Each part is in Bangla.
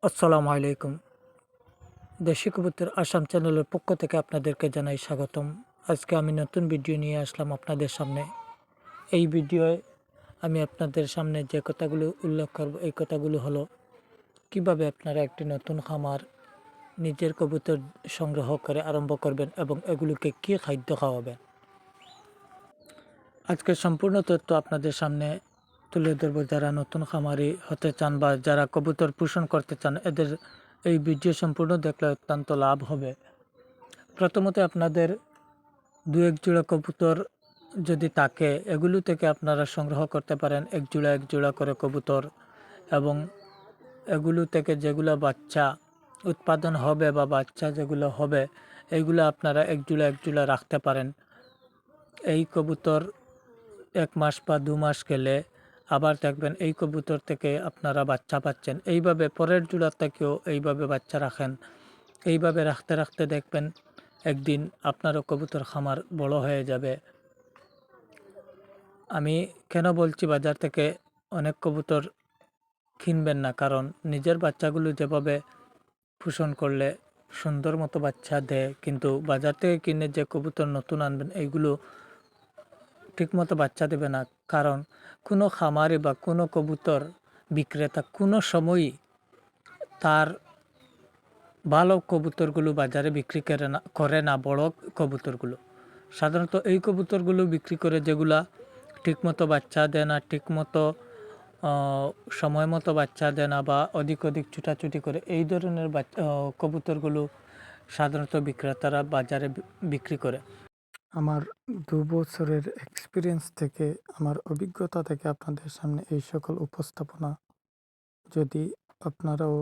আসসালামু আলাইকুম। দেশি কবুতর আসাম চ্যানেলের পক্ষ থেকে আপনাদেরকে জানাই স্বাগতম। আজকে আমি নতুন ভিডিও নিয়ে আসলাম আপনাদের সামনে। এই ভিডিওয় আমি আপনাদের সামনে যে কথাগুলো উল্লেখ করব, এই কথাগুলো হলো কিভাবে আপনারা একটি নতুন খামার নিজের কবুতর সংগ্রহ করে আরম্ভ করবেন এবং এগুলোকে কী খাদ্য খাওয়াবেন। আজকের সম্পূর্ণ তথ্য আপনাদের সামনে তুলে ধরবো। যারা নতুন খামারি হতে চান বা যারা কবুতর পোষণ করতে চান, এদের এই ভিডিও সম্পূর্ণ দেখলে অত্যন্ত লাভ হবে। প্রথমত আপনাদের দু এক জোড়া কবুতর যদি থাকে, এগুলো থেকে আপনারা সংগ্রহ করতে পারেন এক জোড়া করে কবুতর, এবং এগুলো থেকে যেগুলো বাচ্চা উৎপাদন হবে বা বাচ্চা যেগুলো হবে, এইগুলো আপনারা এক জোড়া রাখতে পারেন। এই কবুতর 1 মাস বা 2 মাস গেলে আবার দেখবেন এই কবুতর থেকে আপনারা বাচ্চা পাচ্ছেন। এইভাবে পরের জোড়া থেকেও এইভাবে বাচ্চা রাখেন। এইভাবে রাখতে রাখতে দেখবেন একদিন আপনারও কবুতর খামার বড় হয়ে যাবে। আমি কেন বলছি বাজার থেকে অনেক কবুতর কিনবেন না, কারণ নিজের বাচ্চাগুলো যেভাবে পোষণ করলে সুন্দর মতো বাচ্চা দেয়, কিন্তু বাজার থেকে কিনে যে কবুতর নতুন আনবেন এইগুলো ঠিকমতো বাচ্চা দেবে না। কারণ কোনো খামারে বা কোনো কবুতর বিক্রেতা কোনো সময়ই তার ভালো কবুতরগুলো বাজারে বিক্রি করে না বড় কবুতরগুলো। সাধারণত এই কবুতরগুলো বিক্রি করে যেগুলা ঠিকমতো বাচ্চা দেয় না, ঠিকমতো সময় মতো বাচ্চা দেয় না, বা অধিক ছুটাছুটি করে, এই ধরনের কবুতরগুলো সাধারণত বিক্রেতারা বাজারে বিক্রি করে। আমার 2 বছরের এক্সপিরিয়েন্স থেকে, আমার অভিজ্ঞতা থেকে আপনাদের সামনে এই সকল উপস্থাপনা, যদি আপনারাও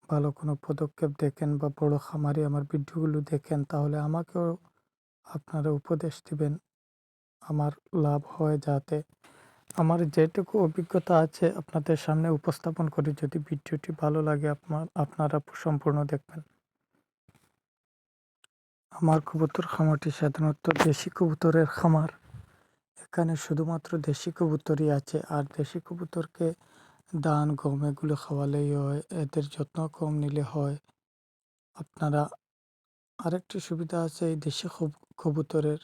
ভালো কোনো পদক্ষেপ দেখেন বা বড় খামারে আমার ভিডিওগুলো দেখেন, তাহলে আমাকেও আপনারা উপদেশ দিবেন, আমার লাভ হয় যাতে। আমার যেটুকু অভিজ্ঞতা আছে আপনাদের সামনে উপস্থাপন করি। যদি ভিডিওটি ভালো লাগে আপনারা সম্পূর্ণ দেখবেন। আমার কবুতর খামারটি সাধারণত দেশি কবুতরের খামার। এখানে শুধুমাত্র দেশি কবুতরই আছে, আর দেশি কবুতরকে ধান গম এগুলো খাওয়ালেই হয়, এদের যত্ন কম নিলে হয়। আপনারা আরেকটি সুবিধা আছে এই দেশি কবুতরের,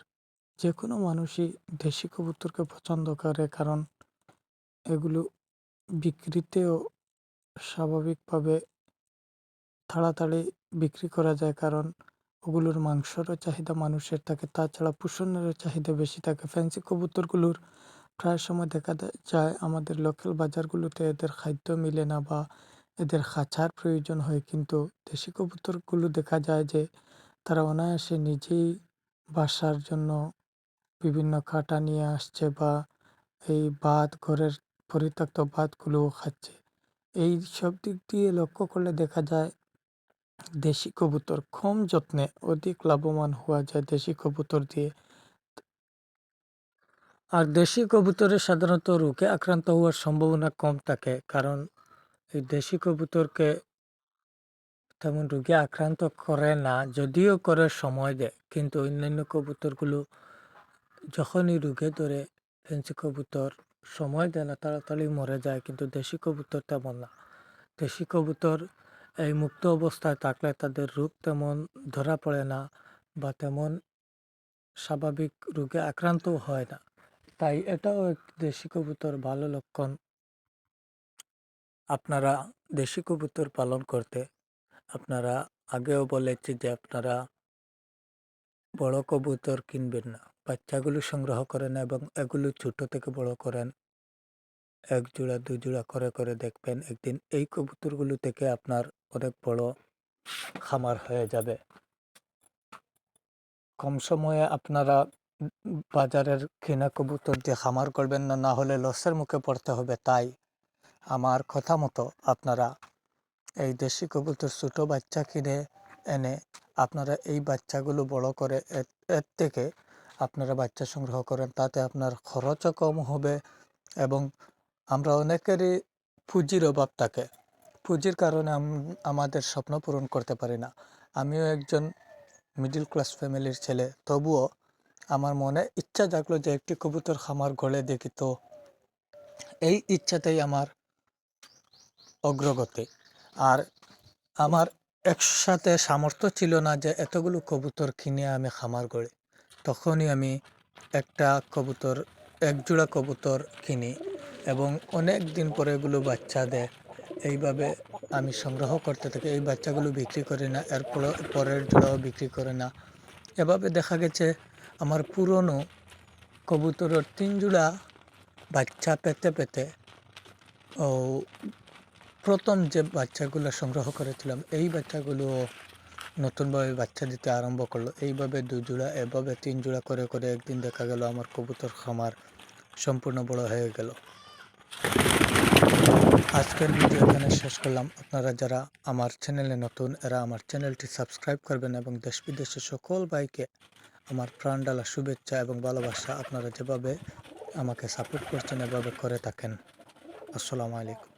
যে কোনো মানুষই দেশি কবুতরকে পছন্দ করে, কারণ এগুলো বিক্রিতেও স্বাভাবিকভাবে তাড়াতাড়ি বিক্রি করা যায়, কারণ ওগুলোর মাংসেরও চাহিদা মানুষের থাকে, তাছাড়া পোষণেরও চাহিদা বেশি থাকে। ফ্যান্সি কবুতরগুলোর প্রায় সময় দেখা যায় আমাদের লোকাল বাজারগুলোতে এদের খাদ্য মিলে না বা এদের খাঁচার প্রয়োজন হয়, কিন্তু দেশি কবুতরগুলো দেখা যায় যে তারা অনায়াসে নিজেই বাসার জন্য বিভিন্ন কাটা নিয়ে আসছে, বা এই ঘরের পরিত্যক্ত ভাতগুলোও খাচ্ছে। এই সব দিক দিয়ে লক্ষ্য করলে দেখা যায় দেশি কবুতর কম যত্নে অধিক লাভবান হওয়া যায় দেশি কবুতর দিয়ে। আর দেশি কবুতরের সাধারণত রোগে আক্রান্ত হওয়ার সম্ভাবনা কম থাকে, কারণ এই দেশি কবুতরকে তেমন রোগে আক্রান্ত করে না, যদিও করে সময় দেয়, কিন্তু অন্যান্য কবুতরগুলো যখনই রোগে ধরে, ফেন্সি কবুতর সময় দেয় না, তাড়াতাড়ি মরে যায়, কিন্তু দেশি কবুতর তেমন না। দেশি কবুতর এই মুক্ত অবস্থায় থাকলে তাদের রোগ তেমন ধরা পড়ে না, বা তেমন স্বাভাবিক রোগে আক্রান্তও হয় না। তাই এটাও একটি দেশি কবুতর ভালো লক্ষণ। আপনারা দেশি কবুতর পালন করতে, আপনারা আগেও বলেছি যে আপনারা বড় কবুতর কিনবেন না, বাচ্চাগুলো সংগ্রহ করেন এবং এগুলো ছোট থেকে বড় করেন। 1 জোড়া 2 জোড়া করে করে দেখবেন একদিন এই কবুতরগুলো থেকে আপনার অনেক বড় খামার হয়ে যাবে। কম সময়ে আপনারা বাজারের কেনা কবুতর দিয়ে খামার করবেন না, না হলে লসের মুখে পড়তে হবে। তাই আমার কথা মতো আপনারা এই দেশি কবুতর ছোট বাচ্চা কিনে এনে আপনারা এই বাচ্চাগুলো বড় করে এর থেকে আপনারা বাচ্চা সংগ্রহ করেন, তাতে আপনার খরচও কম হবে। এবং আমরা অনেকেরই পুঁজির অভাব থাকে, পুঁজির কারণে আমাদের স্বপ্ন পূরণ করতে পারি না। আমিও একজন মিডল ক্লাস ফ্যামিলির ছেলে, তবুও আমার মনে ইচ্ছা জাগলো যে একটি কবুতর খামার গড়ে দেখি। তো এই ইচ্ছাতেই আমার অগ্রগতি। আর আমার একসাথে সামর্থ্য ছিল না যে এতগুলো কবুতর কিনে আমি খামার গড়ি। তখনই আমি একটা কবুতর, এক জোড়া কবুতর কিনি এবং অনেক দিন পরে এগুলো বাচ্চা দেয়। এইভাবে আমি সংগ্রহ করতে থাকি। এই বাচ্চাগুলো বিক্রি করি না, এর পরের জোড়াও বিক্রি করে না। এভাবে দেখা গেছে আমার পুরনো কবুতরের ৩ জোড়া বাচ্চা পেতে পেতে ও প্রথম যে বাচ্চাগুলো সংগ্রহ করেছিলাম এই বাচ্চাগুলো নতুনভাবে বাচ্চা দিতে আরম্ভ করলো। এইভাবে ২ জোড়া, এভাবে ৩ জোড়া করে করে একদিন দেখা গেল আমার কবুতর খামার সম্পূর্ণ বড় হয়ে গেল। আজকের ভিডিও এখানে শেষ করলাম। আপনারা যারা আমার চ্যানেলে নতুন, এরা আমার চ্যানেলটি সাবস্ক্রাইব করবেন এবং দেশ বিদেশের সকল ভাইকে আমার প্রাণ ঢালা শুভেচ্ছা এবং ভালোবাসা। আপনারা যেভাবে আমাকে সাপোর্ট করছেন এভাবে করে থাকেন। আসসালামু আলাইকুম।